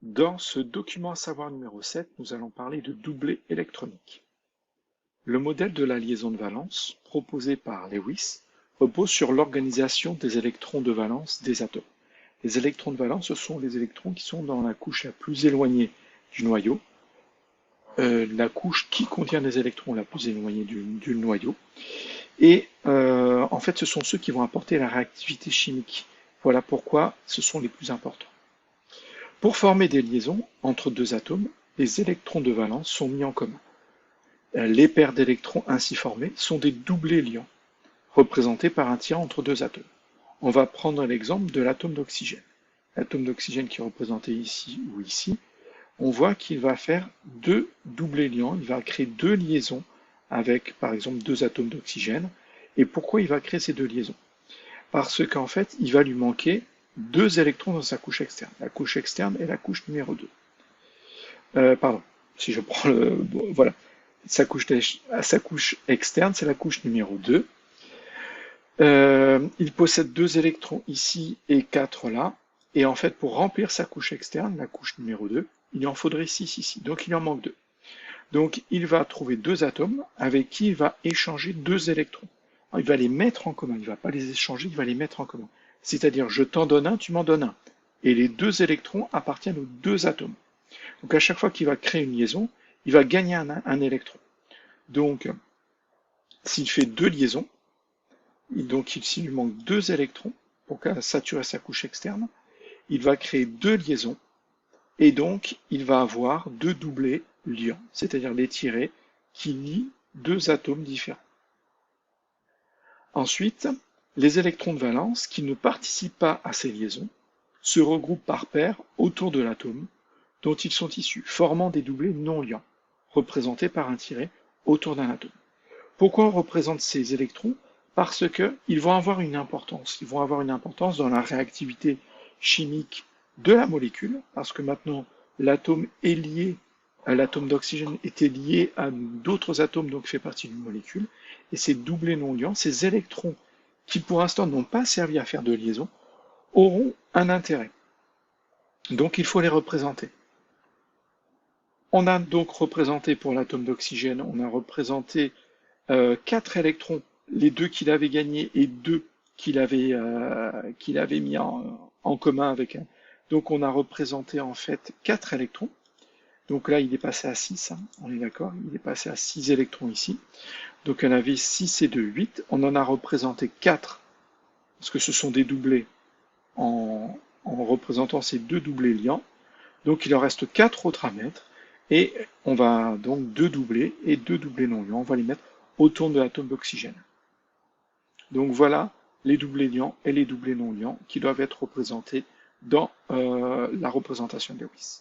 Dans ce document à savoir numéro 7, nous allons parler de doublé électronique. Le modèle de la liaison de valence, proposé par Lewis, repose sur l'organisation des électrons de valence des atomes. Les électrons de valence, ce sont les électrons qui sont dans la couche la plus éloignée du noyau, la couche qui contient des électrons la plus éloignée du noyau, et en fait ce sont ceux qui vont apporter la réactivité chimique. Voilà pourquoi ce sont les plus importants. Pour former des liaisons entre deux atomes, les électrons de valence sont mis en commun. Les paires d'électrons ainsi formées sont des doublés liants, représentés par un tiers entre deux atomes. On va prendre l'exemple de l'atome d'oxygène. L'atome d'oxygène qui est représenté ici ou ici, on voit qu'il va faire deux doublés liants, il va créer deux liaisons avec par exemple deux atomes d'oxygène. Et pourquoi il va créer ces deux liaisons? Parce qu'en fait, il va lui manquer deux électrons dans sa couche externe. La couche externe est la couche numéro 2. Pardon, si je prends le... Bon, voilà. Sa couche externe, c'est la couche numéro 2. Il possède deux électrons ici et 4 là. Et en fait, pour remplir sa couche externe, la couche numéro 2, il en faudrait 6 ici. Donc il en manque 2. Donc il va trouver deux atomes avec qui il va échanger deux électrons. Alors, il va les mettre en commun, il ne va pas les échanger, il va les mettre en commun. C'est-à-dire, je t'en donne un, tu m'en donnes un. Et les deux électrons appartiennent aux deux atomes. Donc à chaque fois qu'il va créer une liaison, il va gagner un électron. Donc, s'il fait deux liaisons, donc s'il lui manque deux électrons pour saturer sa couche externe, il va créer deux liaisons, et donc il va avoir deux doublés liants, c'est-à-dire les tirets qui lient deux atomes différents. Ensuite, les électrons de valence qui ne participent pas à ces liaisons se regroupent par paires autour de l'atome dont ils sont issus, formant des doublés non liants, représentés par un tiret autour d'un atome. Pourquoi on représente ces électrons? Parce qu'ils vont avoir une importance. Ils vont avoir une importance dans la réactivité chimique de la molécule, parce que maintenant l'atome est lié, l'atome d'oxygène était lié à d'autres atomes, donc fait partie d'une molécule, et ces doublés non liants, ces électrons qui pour l'instant n'ont pas servi à faire de liaison, auront un intérêt. Donc il faut les représenter. On a donc représenté pour l'atome d'oxygène, on a représenté 4 électrons, les deux qu'il avait gagnés et deux qu'il avait mis en commun avec un. Donc on a représenté en fait 4 électrons. Donc là il est passé à 6, hein, on est d'accord, il est passé à 6 électrons ici. Donc on avait 6 et 2, 8. On en a représenté 4, parce que ce sont des doublés en représentant ces deux doublés liants. Donc il en reste 4 autres à mettre. Et on va donc deux doublés et deux doublés non liants. On va les mettre autour de l'atome d'oxygène. Donc voilà les doublés liants et les doublés non liants qui doivent être représentés dans la représentation de Lewis.